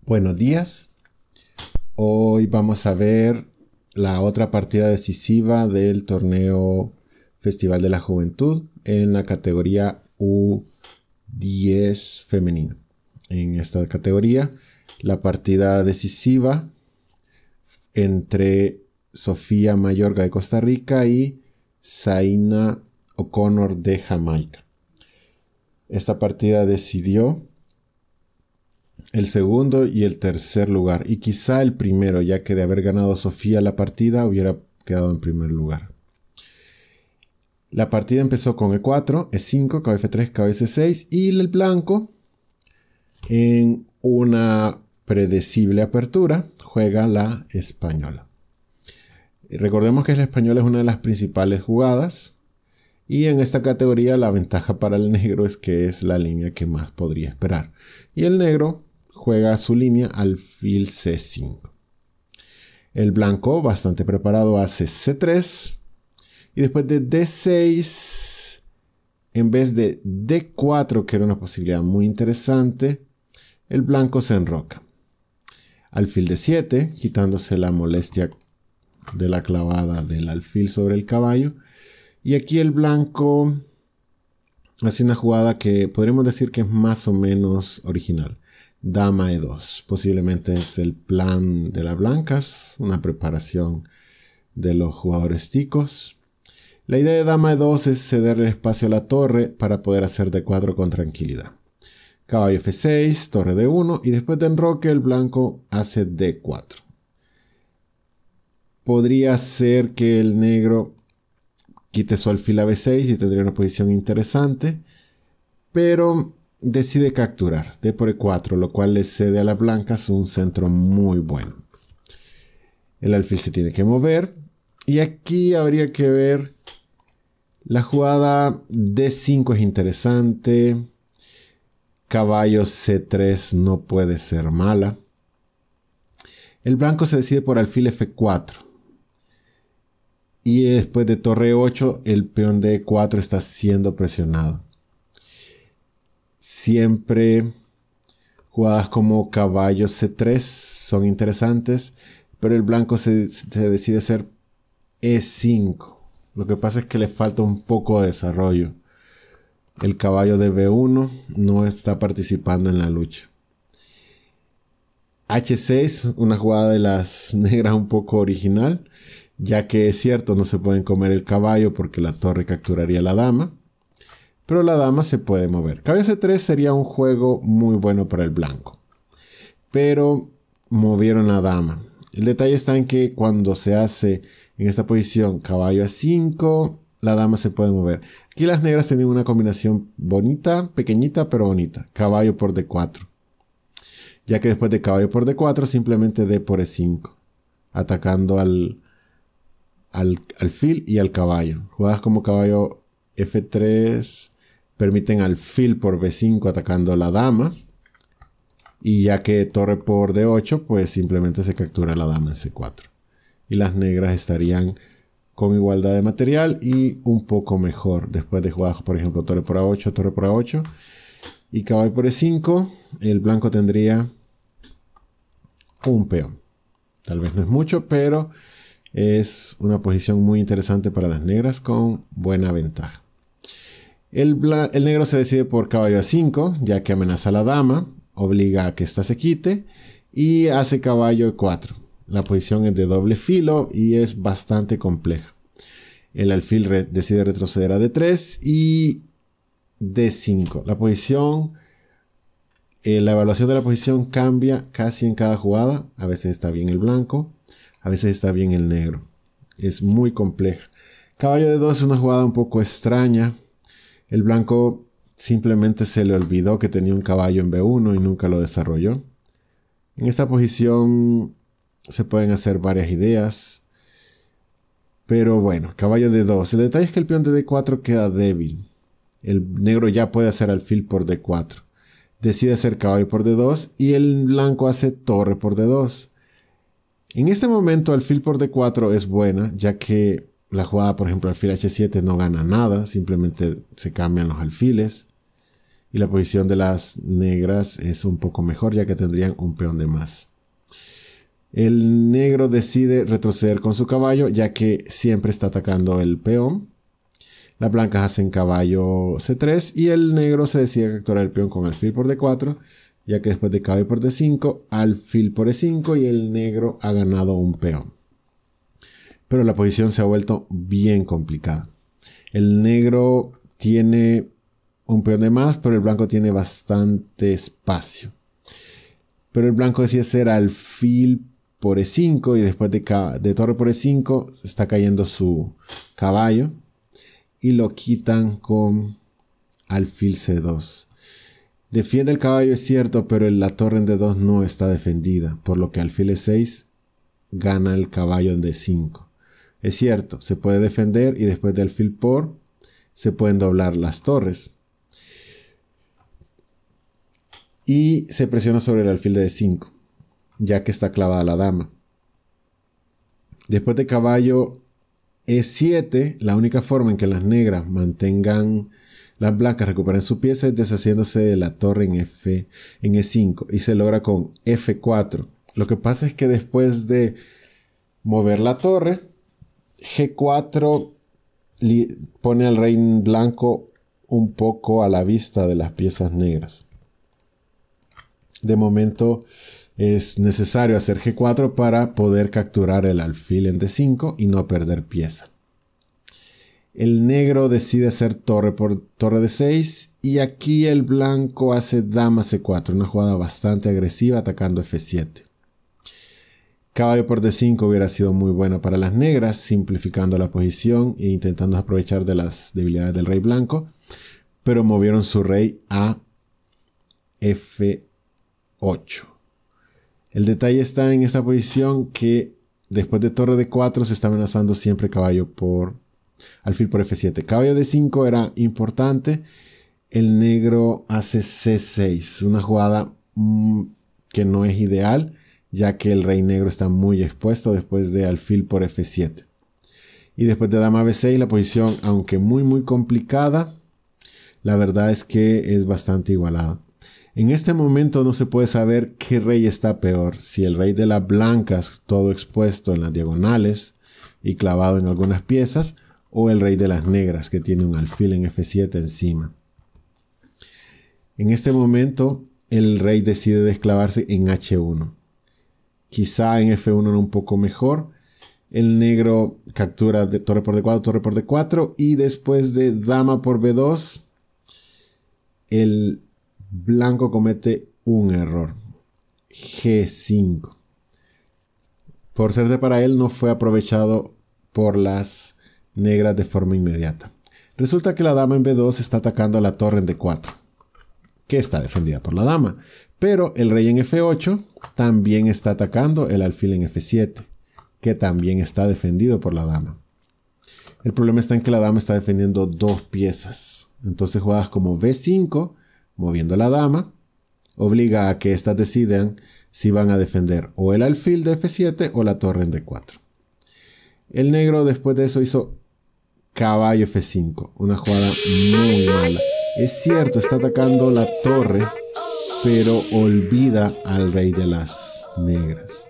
Buenos días. Hoy vamos a ver la otra partida decisiva del torneo Festival de la Juventud en la categoría U10 femenino. En esta categoría, la partida decisiva entre Sofía Mayorga de Costa Rica y Zaina O'Connor de Jamaica. Esta partida decidió el segundo y el tercer lugar, y quizá el primero, ya que de haber ganado Sofía la partida hubiera quedado en primer lugar. La partida empezó con E4, E5, caballo F3, caballo C6 y el blanco, en una predecible apertura, juega la española. Recordemos que la española es una de las principales jugadas, y en esta categoría la ventaja para el negro es que es la línea que más podría esperar. Y el negro juega su línea alfil C5. El blanco, bastante preparado, hace C3. Y después de D6, en vez de D4, que era una posibilidad muy interesante, el blanco se enroca. Alfil D7, quitándose la molestia de la clavada del alfil sobre el caballo. Y aquí el blanco hace una jugada que podríamos decir que es más o menos original. Dama E2. Posiblemente es el plan de las blancas, una preparación de los jugadores ticos. La idea de Dama E2 es ceder el espacio a la torre para poder hacer D4 con tranquilidad. Caballo F6, torre D1 y después de enroque el blanco hace D4. Podría ser que el negro quite su alfil a B6 y tendría una posición interesante, pero decide capturar D por E4, lo cual le cede a las blancas un centro muy bueno. El alfil se tiene que mover y aquí habría que ver la jugada D5 es interesante. Caballo C3 no puede ser mala. El blanco se decide por alfil F4. Y después de torre 8, el peón de E4 está siendo presionado. Siempre jugadas como caballo C3 son interesantes, pero el blanco se decide hacer E5. Lo que pasa es que le falta un poco de desarrollo. El caballo de B1 no está participando en la lucha. H6, una jugada de las negras un poco original, ya que es cierto, no se pueden comer el caballo porque la torre capturaría a la dama, pero la dama se puede mover. Caballo C3 sería un juego muy bueno para el blanco, pero movieron la dama. El detalle está en que cuando se hace en esta posición caballo A5, la dama se puede mover. Aquí las negras tienen una combinación bonita, pequeñita pero bonita. Caballo por D4. Ya que después de caballo por D4, simplemente D por E5. Atacando al alfil y al caballo. Jugadas como caballo F3 permiten alfil por B5 atacando a la dama. Y ya que torre por D8, pues simplemente se captura la dama en C4. Y las negras estarían con igualdad de material y un poco mejor. Después de jugar, por ejemplo, torre por A8, torre por A8 y caballo por E5, el blanco tendría un peón. Tal vez no es mucho, pero es una posición muy interesante para las negras con buena ventaja. El negro se decide por caballo A5, ya que amenaza a la dama, obliga a que ésta se quite y hace caballo E4. La posición es de doble filo y es bastante compleja. El alfil decide retroceder a D3 y D5. La posición, la evaluación de la posición cambia casi en cada jugada. A veces está bien el blanco, a veces está bien el negro. Es muy compleja. Caballo D2 es una jugada un poco extraña. El blanco simplemente se le olvidó que tenía un caballo en B1 y nunca lo desarrolló. En esta posición se pueden hacer varias ideas. Pero bueno, caballo D2. El detalle es que el peón de D4 queda débil. El negro ya puede hacer alfil por D4. Decide hacer caballo por D2 y el blanco hace torre por D2. En este momento alfil por D4 es buena, ya que la jugada, por ejemplo, alfil H7 no gana nada. Simplemente se cambian los alfiles. Y la posición de las negras es un poco mejor, ya que tendrían un peón de más. El negro decide retroceder con su caballo, ya que siempre está atacando el peón. Las blancas hacen caballo C3 y el negro se decide capturar el peón con alfil por D4, ya que después de caballo por D5, alfil por E5 y el negro ha ganado un peón. Pero la posición se ha vuelto bien complicada. El negro tiene un peón de más, pero el blanco tiene bastante espacio. Pero el blanco decide hacer alfil por E5 y después de torre por E5 está cayendo su caballo y lo quitan con alfil C2. Defiende el caballo, es cierto, pero la torre en D2 no está defendida, por lo que alfil E6 gana el caballo en D5. Es cierto, se puede defender y después de alfil por se pueden doblar las torres. Y se presiona sobre el alfil de D5, ya que está clavada la dama. Después de caballo E7, la única forma en que las negras mantengan, las blancas recuperen su pieza es deshaciéndose de la torre en E5 y se logra con F4. Lo que pasa es que después de mover la torre, G4 pone al rey blanco un poco a la vista de las piezas negras. De momento es necesario hacer G4 para poder capturar el alfil en D5 y no perder pieza. El negro decide hacer torre por torre D6 y aquí el blanco hace dama C4, una jugada bastante agresiva atacando F7. Caballo por D5 hubiera sido muy buena para las negras, simplificando la posición e intentando aprovechar de las debilidades del rey blanco, pero movieron su rey a F8. El detalle está en esta posición que después de torre D4 se está amenazando siempre caballo por alfil por F7. Caballo D5 era importante. El negro hace C6, una jugada que no es ideal, ya que el rey negro está muy expuesto después de alfil por F7. Y después de dama B6, la posición, aunque muy complicada, la verdad es que es bastante igualada. En este momento no se puede saber qué rey está peor, si el rey de las blancas, todo expuesto en las diagonales y clavado en algunas piezas, o el rey de las negras, que tiene un alfil en F7 encima. En este momento, el rey decide desclavarse en H1. Quizá en F1 un poco mejor. El negro captura de torre por D4, torre por D4, y después de dama por B2, el blanco comete un error. G5. Por suerte para él, no fue aprovechado por las negras de forma inmediata. Resulta que la dama en B2 está atacando a la torre en D4, que está defendida por la dama. Pero el rey en F8 también está atacando el alfil en F7, que también está defendido por la dama. El problema está en que la dama está defendiendo dos piezas. Entonces jugadas como B5, moviendo la dama, obliga a que éstas decidan si van a defender o el alfil de F7 o la torre en D4. El negro después de eso hizo caballo F5, una jugada muy mala. Es cierto, está atacando la torre, pero olvida al rey de las negras.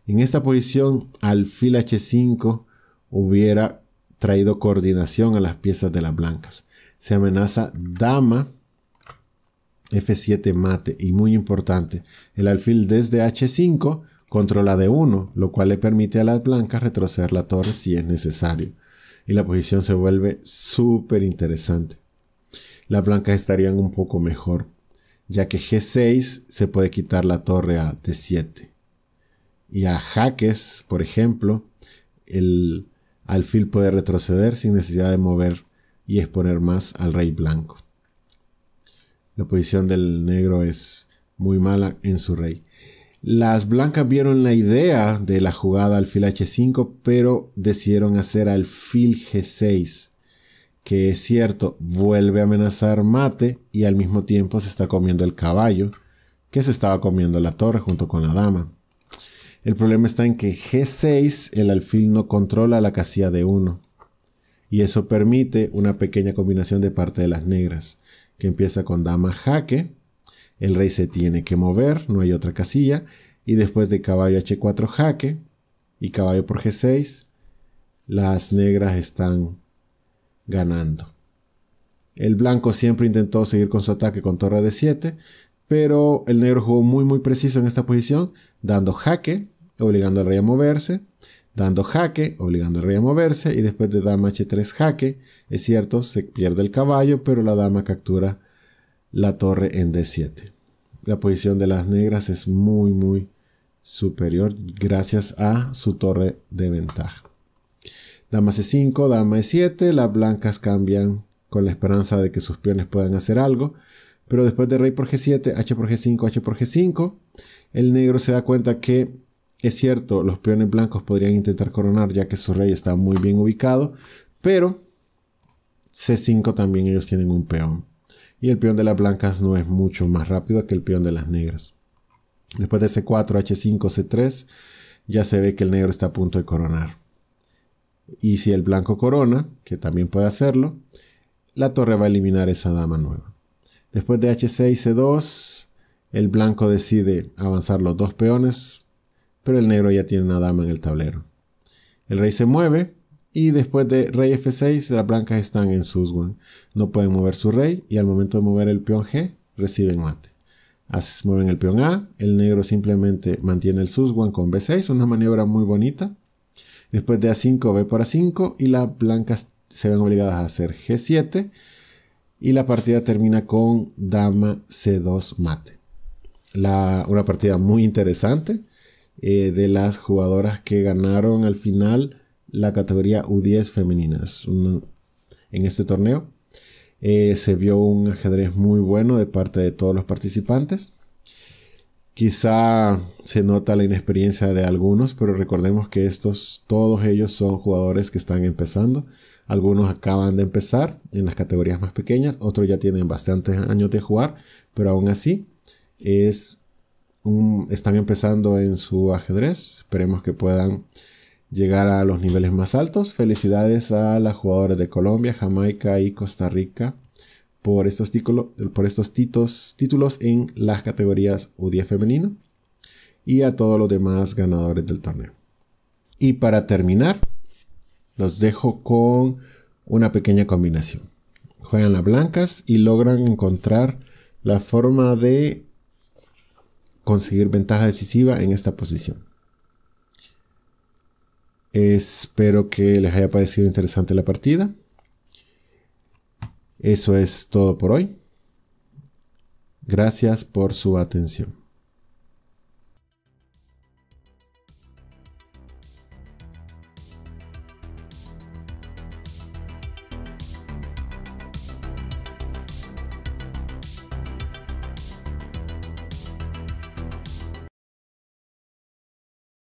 En esta posición, alfil H5 hubiera traído coordinación a las piezas de las blancas. Se amenaza dama F7 mate, y muy importante, el alfil desde H5 controla D1, lo cual le permite a las blancas retroceder la torre si es necesario. Y la posición se vuelve súper interesante. Las blancas estarían un poco mejor, ya que G6 se puede quitar la torre a D7. Y a jaques, por ejemplo, el alfil puede retroceder sin necesidad de mover y exponer más al rey blanco. La posición del negro es muy mala en su rey. Las blancas vieron la idea de la jugada alfil H5, pero decidieron hacer alfil G6, que es cierto, vuelve a amenazar mate y al mismo tiempo se está comiendo el caballo, que se estaba comiendo la torre junto con la dama. El problema está en que G6, el alfil no controla la casilla D1. Y eso permite una pequeña combinación de parte de las negras, que empieza con dama jaque. El rey se tiene que mover, no hay otra casilla. Y después de caballo h4 jaque y caballo por g6, las negras están ganando. El blanco siempre intentó seguir con su ataque con torre d7, pero el negro jugó muy preciso en esta posición, dando jaque, obligando al rey a moverse, dando jaque, obligando al rey a moverse, y después de dama h3 jaque, es cierto, se pierde el caballo, pero la dama captura la torre en d7. La posición de las negras es muy superior gracias a su torre de ventaja. Dama c5, dama e7, las blancas cambian con la esperanza de que sus peones puedan hacer algo, pero después de rey por g7, h por g5, h por g5, el negro se da cuenta que es cierto, los peones blancos podrían intentar coronar ya que su rey está muy bien ubicado, pero c5 también ellos tienen un peón. Y el peón de las blancas no es mucho más rápido que el peón de las negras. Después de c4, h5, c3, ya se ve que el negro está a punto de coronar. Y si el blanco corona, que también puede hacerlo, la torre va a eliminar esa dama nueva. Después de h6, c2, el blanco decide avanzar los dos peones, pero el negro ya tiene una dama en el tablero. El rey se mueve y después de rey f6, las blancas están en suswan. No pueden mover su rey y al momento de mover el peón g, reciben mate. Mueven el peón a, el negro simplemente mantiene el suswan con b6, una maniobra muy bonita. Después de a5, b por a5 y las blancas se ven obligadas a hacer g7 y la partida termina con dama c2 mate. Una partida muy interesante de las jugadoras que ganaron al final la categoría U10 femeninas. En este torneo se vio un ajedrez muy bueno de parte de todos los participantes. Quizá se nota la inexperiencia de algunos, pero recordemos que todos ellos son jugadores que están empezando. Algunos acaban de empezar en las categorías más pequeñas, otros ya tienen bastantes años de jugar, pero aún así están empezando en su ajedrez. Esperemos que puedan llegar a los niveles más altos. Felicidades a las jugadoras de Colombia, Jamaica y Costa Rica por estos títulos en las categorías U10 femenino y a todos los demás ganadores del torneo. Y para terminar, los dejo con una pequeña combinación. Juegan las blancas y logran encontrar la forma de conseguir ventaja decisiva en esta posición. Espero que les haya parecido interesante la partida. Eso es todo por hoy. Gracias por su atención.